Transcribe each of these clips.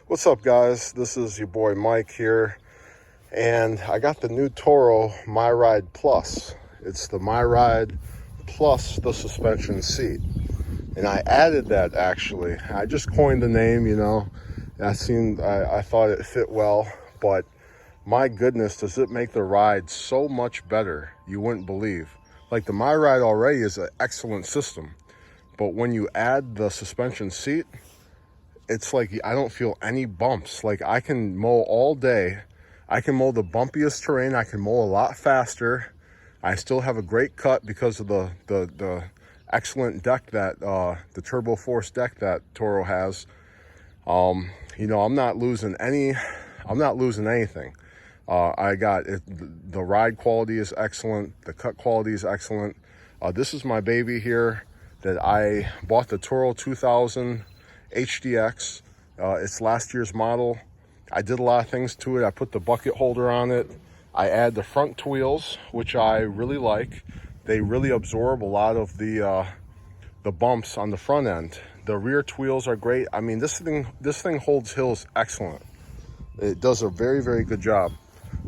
What's up, guys? This is your boy Mike here, and I got the new Toro Myride Plus. It's the Myride plus the suspension seat, and I added that. Actually, I just coined the name, I thought it fit well, but my goodness, does it make the ride so much better, you wouldn't believe. Like, the Myride already is an excellent system, but when you add the suspension seat, it's like I don't feel any bumps. Like, I can mow all day. I can mow the bumpiest terrain. I can mow a lot faster. I still have a great cut because of the excellent deck that the Turbo Force deck that Toro has. I'm not losing anything. I got it. The ride quality is excellent. The cut quality is excellent. This is my baby here that I bought, the Toro 2000 HDX. It's last year's model. I did a lot of things to it. I put the bucket holder on it. I add the front wheels, which I really like. They really absorb a lot of the bumps on the front end. The rear wheels are great. I mean, this thing holds hills excellent. It does a very, very good job.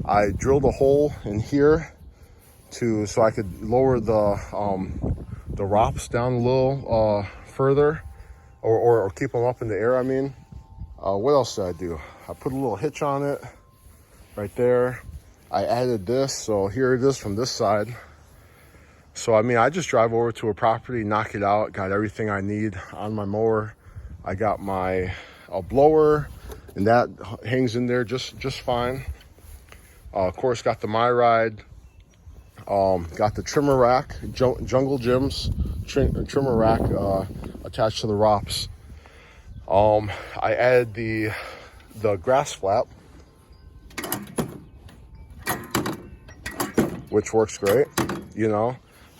I drilled a hole in here so I could lower the ROPS down a little further, or keep them up in the air. I mean, what else did I do? I put a little hitch on it right there. I added this, so here it is from this side. So I mean, I just drive over to a property, knock it out, got everything I need on my mower. I got my blower, and that hangs in there just fine. Of course, got the Myride. Got the trimmer rack, Jungle Jim's trimmer rack attached to the ROPS. I added the grass flap, which works great.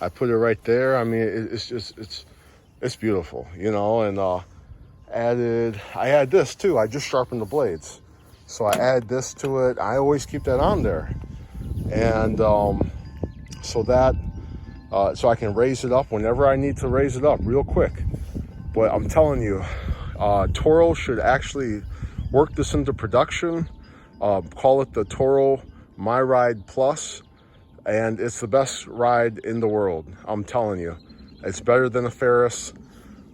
I put it right there. I mean, it's beautiful, and I add this too. I just sharpened the blades, so I add this to it. I always keep that on there, and so I can raise it up whenever I need to raise it up real quick. But I'm telling you, Toro should actually work this into production. Call it the Toro Myride Plus, and it's the best ride in the world. I'm telling you, it's better than a Ferris.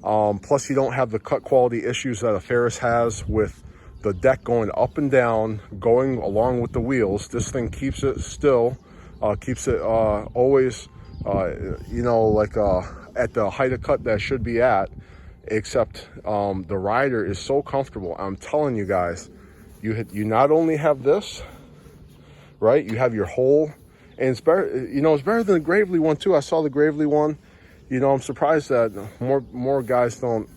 Plus, you don't have the cut quality issues that a Ferris has with the deck going up and down, going along with the wheels. This thing keeps it still, keeps it always, at the height of cut that it should be at. Except the rider is so comfortable. I'm telling you guys, you not only have this, right? You have your whole, and it's better. It's better than the Gravely one too. I saw the Gravely one. I'm surprised that more guys don't.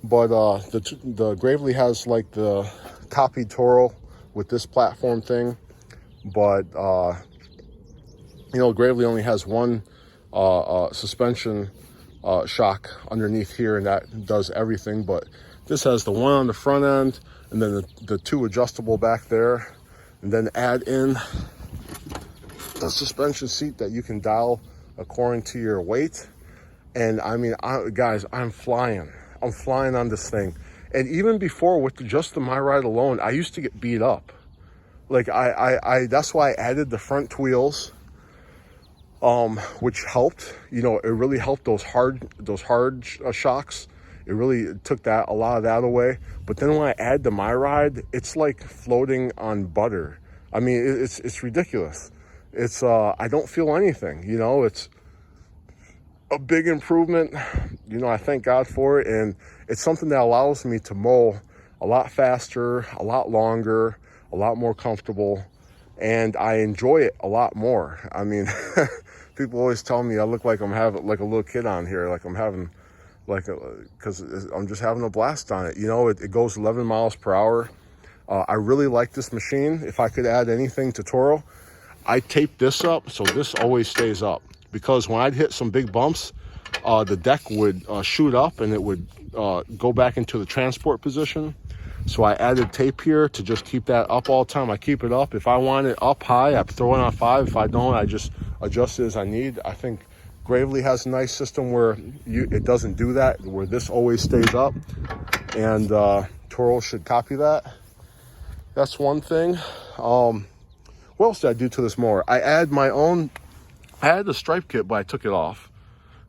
But the Gravely has like the copied Toro with this platform thing. But Gravely only has one suspension shock underneath here, and that does everything. But this has the one on the front end, and then the two adjustable back there, and then add in the suspension seat that you can dial according to your weight. And I mean, guys, I'm flying on this thing. And even before, with just the Myride alone, I used to get beat up. Like, I that's why I added the front wheels, which helped. It really helped those hard shocks. It really took a lot of that away. But then when I add the Myride, it's like floating on butter. I mean, it's ridiculous. It's I don't feel anything. It's a big improvement. I thank God for it, and it's something that allows me to mow a lot faster, a lot longer, a lot more comfortable, and I enjoy it a lot more. I mean, people always tell me I look like I'm having like a little kid on here, like I'm having because I'm just having a blast on it. It goes 11 miles per hour. I really like this machine. If I could add anything to Toro, I tape this up so this always stays up, because when I'd hit some big bumps, the deck would shoot up and it would go back into the transport position. So I added tape here to just keep that up all the time. I keep it up. If I want it up high, I throw it on 5. If I don't, I just adjust it as I need. I think Gravely has a nice system where it doesn't do that, where this always stays up. And Toro should copy that. That's one thing. What else did I do to this mower? I had the stripe kit, but I took it off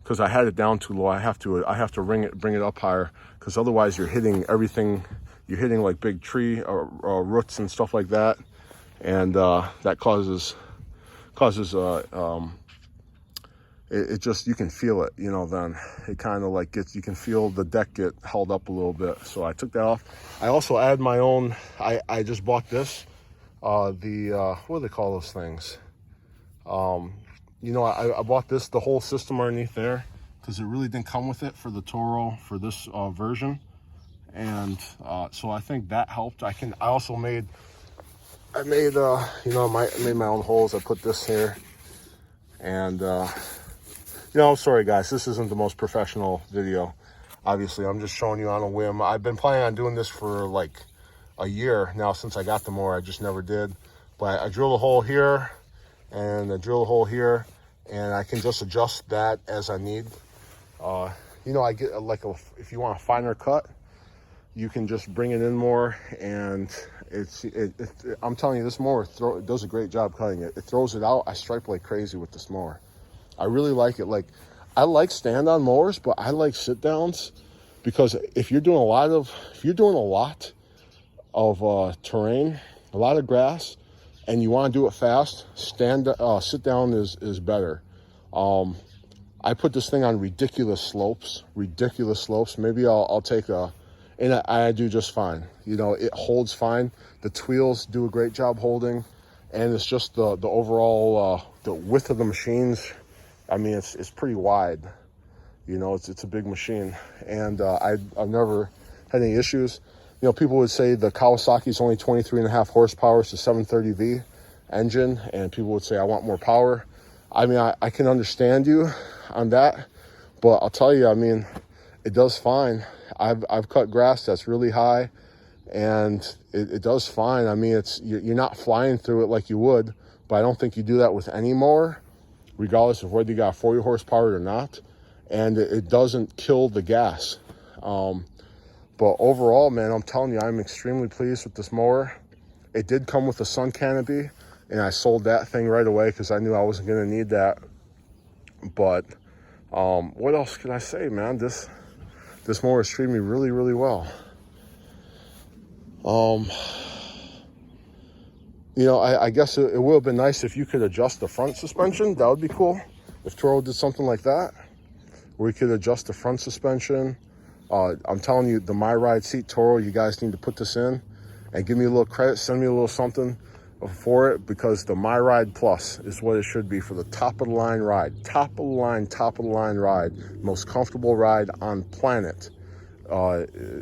because I had it down too low. I have to bring it up higher, because otherwise you're hitting everything. You're hitting like big tree or roots and stuff like that, and that causes it just, you can feel it, you know. Then it kind of like you can feel the deck get held up a little bit. So I took that off. I also add my own. I just bought this. What do they call those things? You know, I bought the whole system underneath there, because it really didn't come with it for the Toro for this version, and so I think that helped. I also made you know, I made my own holes. I put this here, and you know, I'm sorry guys, this isn't the most professional video. Obviously, I'm just showing you on a whim. I've been planning on doing this for like a year now since I got the mower. I just never did. But I drill a hole here, and I drill a hole here, and I can just adjust that as I need. You know, I get like if you want a finer cut, you can just bring it in more, and I'm telling you, this mower does a great job cutting it. It throws it out. I stripe like crazy with this mower. I really like it. Like, I like stand-on mowers, but I like sit-downs, because if you're doing a lot of terrain, a lot of grass, and you want to do it fast, sit down is better. I put this thing on ridiculous slopes. Maybe I'll take and I do just fine. You know, it holds fine. The wheels do a great job holding, and it's just the overall the width of the machines. I mean, it's pretty wide. You know, it's a big machine, and I've never had any issues. You know, people would say the Kawasaki is only 23.5 horsepower. It's a 730V engine, and people would say, I want more power. I mean, I can understand you on that, but I'll tell you, I mean, it does fine. I've cut grass that's really high, and it does fine. I mean, you're not flying through it like you would, but I don't think you do that with any mower, regardless of whether you got 40 horsepower or not, and it doesn't kill the gas. But overall, man, I'm telling you, I'm extremely pleased with this mower. It did come with a sun canopy, and I sold that thing right away because I knew I wasn't going to need that. But what else can I say, man? This mower has treated me really, really well. You know, I guess it would have been nice if you could adjust the front suspension. That would be cool if Toro did something like that, where you could adjust the front suspension. I'm telling you, the myride seat, Toro, you guys need to put this in and give me a little credit, send me a little something for it, because the myride Plus is what it should be for the top of the line ride. Top of the line ride. Most comfortable ride on planet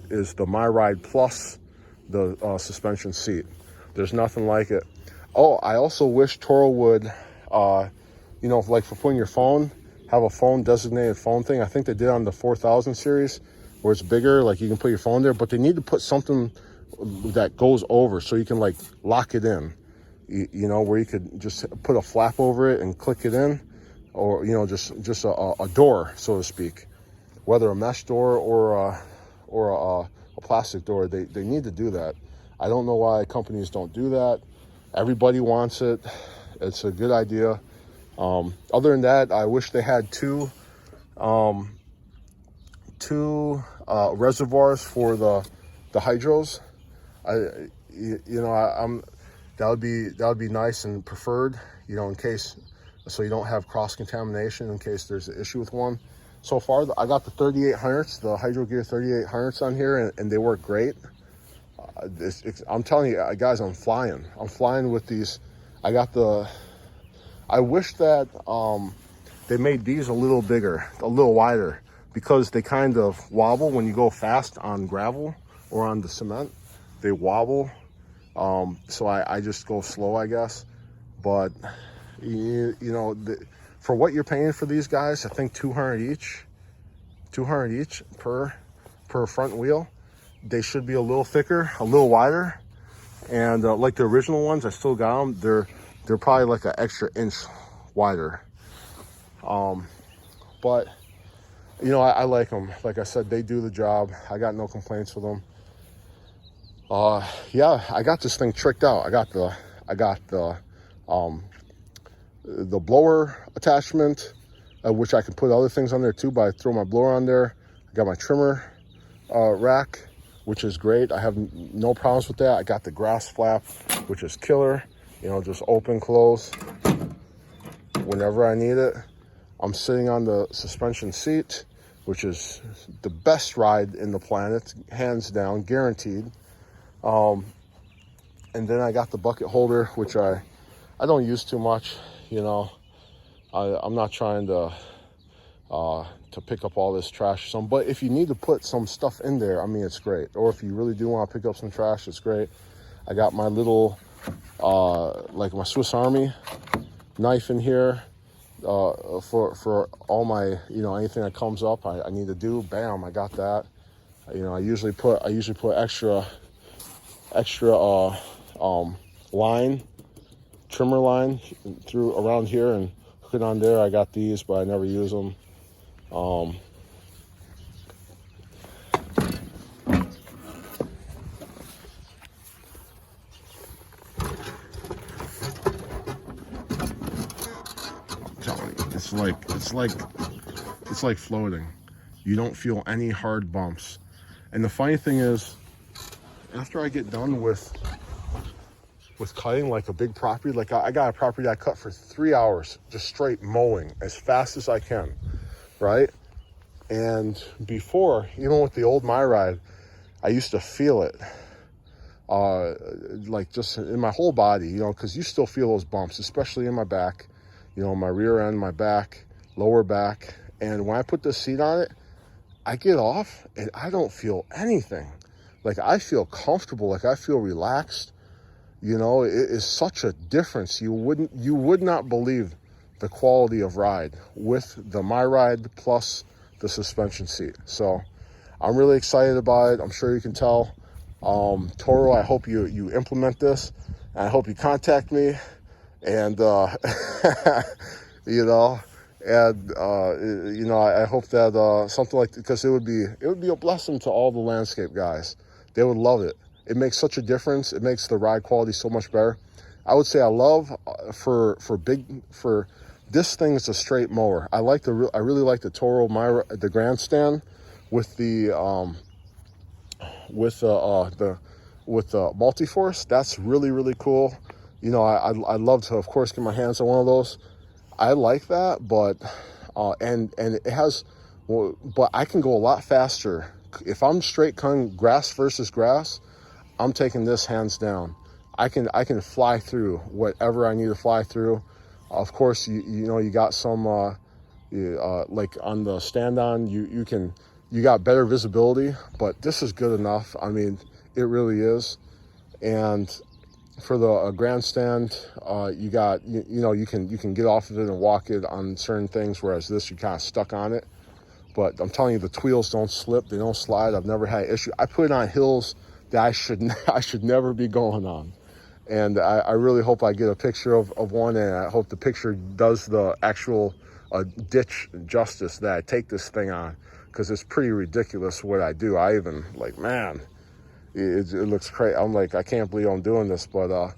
is the myride Plus, the suspension seat. There's nothing like it. Oh, I also wish Toro would, you know, like for putting your phone, have a phone designated phone thing. I think they did on the 4000 series, where it's bigger, like you can put your phone there, but they need to put something that goes over so you can like lock it in, you know, where you could just put a flap over it and click it in, or, you know, just a door, so to speak, whether a mesh door or a plastic door. They need to do that. I don't know why companies don't do that. Everybody wants it. It's a good idea. Other than that, I wish they had two reservoirs for the hydros. That would be nice and preferred, you know, in case, so you don't have cross contamination in case there's an issue with one. So far, I got the 3800s, the Hydro Gear 3800s on here, and they work great. I'm telling you guys, I'm flying with these. I wish that they made these a little bigger, a little wider, because they kind of wobble when you go fast on gravel or on the cement. They wobble, so I just go slow, I guess. But you know, for what you're paying for these guys, I think 200 each per front wheel. They should be a little thicker, a little wider, and like the original ones, I still got them. They're probably like an extra inch wider. But you know, I like them. Like I said, they do the job. I got no complaints with them. Yeah, I got this thing tricked out. I got the blower attachment, which I can put other things on there too, but I throw my blower on there. I got my trimmer rack, which is great. I have no problems with that. I got the grass flap, which is killer. You know, just open, close whenever I need it. I'm sitting on the suspension seat, which is the best ride in the planet, hands down, guaranteed. And then I got the bucket holder, which I don't use too much. You know, I'm not trying to pick up all this trash or something. But if you need to put some stuff in there, I mean, it's great. Or if you really do want to pick up some trash, it's great. I got my little, like my Swiss Army knife in here for all my, you know, anything that comes up I need to do. Bam, I got that. You know, I usually put extra line, trimmer line through around here and hook it on there. I got these, but I never use them. It's like floating. You don't feel any hard bumps. And the funny thing is, after I get done with cutting like a big property, like I got a property I cut for 3 hours, just straight mowing as fast as I can, right? And before, even with the old myride, I used to feel it, like just in my whole body, you know, because you still feel those bumps, especially in my back, you know, my rear end, my back, lower back. And when I put the seat on it, I get off and I don't feel anything. Like I feel comfortable, like I feel relaxed. You know, it is such a difference. You would not believe the quality of ride with the myride plus the suspension seat. So I'm really excited about it. I'm sure you can tell. Toro, I hope you implement this, and I hope you contact me, and you know, and you know, I hope that something like, because it would be a blessing to all the landscape guys. They would love it. It makes such a difference. It makes the ride quality so much better. I would say I love for this thing is a straight mower. I really like the Toro the grandstand with the multi-force. That's really cool. You know, I'd love to, of course, get my hands on one of those. I like that, but and it has, well, but I can go a lot faster if I'm straight cutting grass versus grass. I'm taking this hands down. I can fly through whatever I need to fly through. Of course, you know, you got some like on the stand-on, you got better visibility, but this is good enough. I mean, it really is. And for the grandstand, you know, you can get off of it and walk it on certain things, whereas this, you're kind of stuck on it. But I'm telling you, the wheels don't slip, they don't slide. I've never had an issue. I put it on hills that I should never be going on. And I really hope I get a picture of one, and I hope the picture does the actual ditch justice that I take this thing on, because it's pretty ridiculous what I do. I even, like, man, it looks crazy. I'm like, I can't believe I'm doing this. But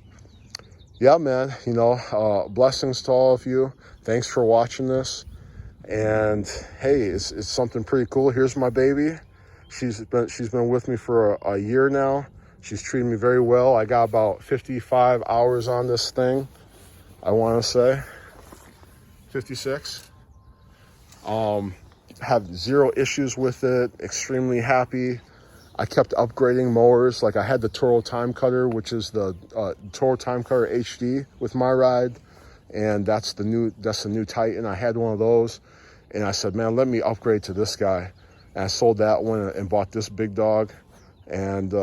yeah, man, you know, blessings to all of you. Thanks for watching this. And hey, it's something pretty cool. Here's my baby. She's been with me for a year now. She's treated me very well. I got about 55 hours on this thing, I want to say 56. Have zero issues with it. Extremely happy. I kept upgrading mowers. Like I had the Toro Time Cutter, which is the Toro Time Cutter HD with myride, and that's the new Titan. I had one of those, and I said, man, let me upgrade to this guy. And I sold that one and bought this big dog, and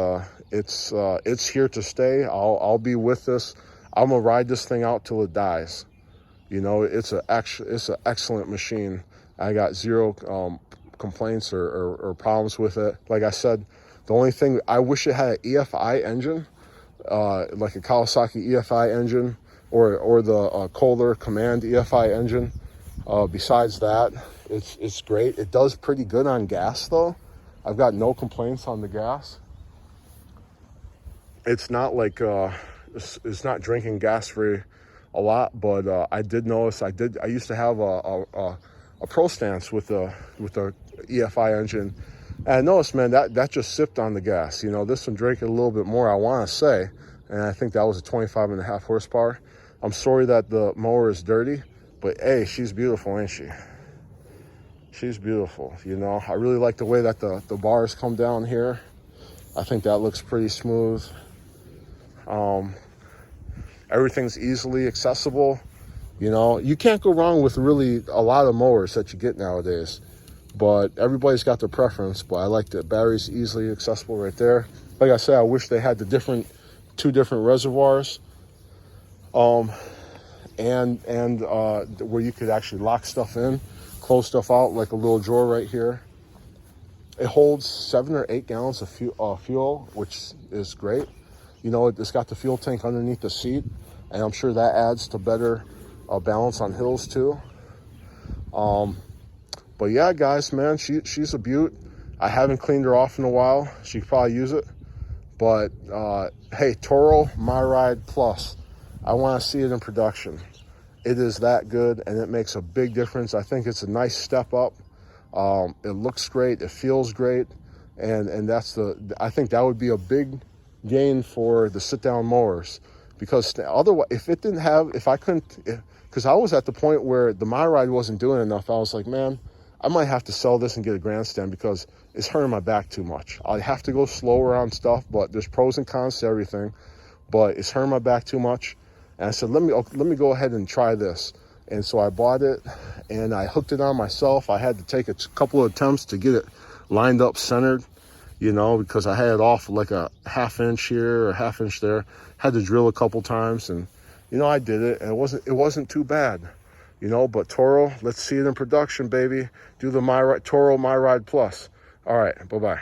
it's here to stay. I'll be with this. I'm gonna ride this thing out till it dies. You know, it's an excellent machine. I got zero complaints or problems with it. Like I said, the only thing, I wish it had an EFI engine, like a Kawasaki EFI engine, or the Kohler Command EFI engine. Besides that, it's great. It does pretty good on gas though. I've got no complaints on the gas. It's not like it's not drinking gas very a lot, but I did notice I used to have a Pro Stance with the EFI engine, and I noticed, man, that just sipped on the gas. You know, this one drank it a little bit more, I want to say, and I think that was a 25.5 horsepower. I'm sorry that the mower is dirty, but hey, she's beautiful, ain't she? She's beautiful. You know, I really like the way that the bars come down here. I think that looks pretty smooth. Everything's easily accessible. You know, you can't go wrong with really a lot of mowers that you get nowadays, but everybody's got their preference. But I like the batteries easily accessible right there. Like I said, I wish they had the two different reservoirs, and where you could actually lock stuff in, close stuff out, like a little drawer right here. It holds 7 or 8 gallons of fuel, which is great. You know, it's got the fuel tank underneath the seat, and I'm sure that adds to better balance on hills too. But yeah, guys, man, she's a beaut. I haven't cleaned her off in a while. She could probably use it. But hey, Toro Myride Plus, I want to see it in production. It is that good, and it makes a big difference. I think it's a nice step up. It looks great. It feels great, and I think that would be a big gain for the sit-down mowers, because otherwise, if I couldn't, because I was at the point where the myride wasn't doing enough. I was like, man, I might have to sell this and get a grandstand because it's hurting my back too much. I have to go slower on stuff, but there's pros and cons to everything, but it's hurting my back too much. And I said, let me go ahead and try this. And so I bought it and I hooked it on myself. I had to take a couple of attempts to get it lined up centered, you know, because I had it off like a ½ inch here or ½ inch there. Had to drill a couple times, and you know, I did it, and it wasn't too bad, you know. But Toro, let's see it in production, baby. Do the Toro Myride Plus. All right, bye-bye.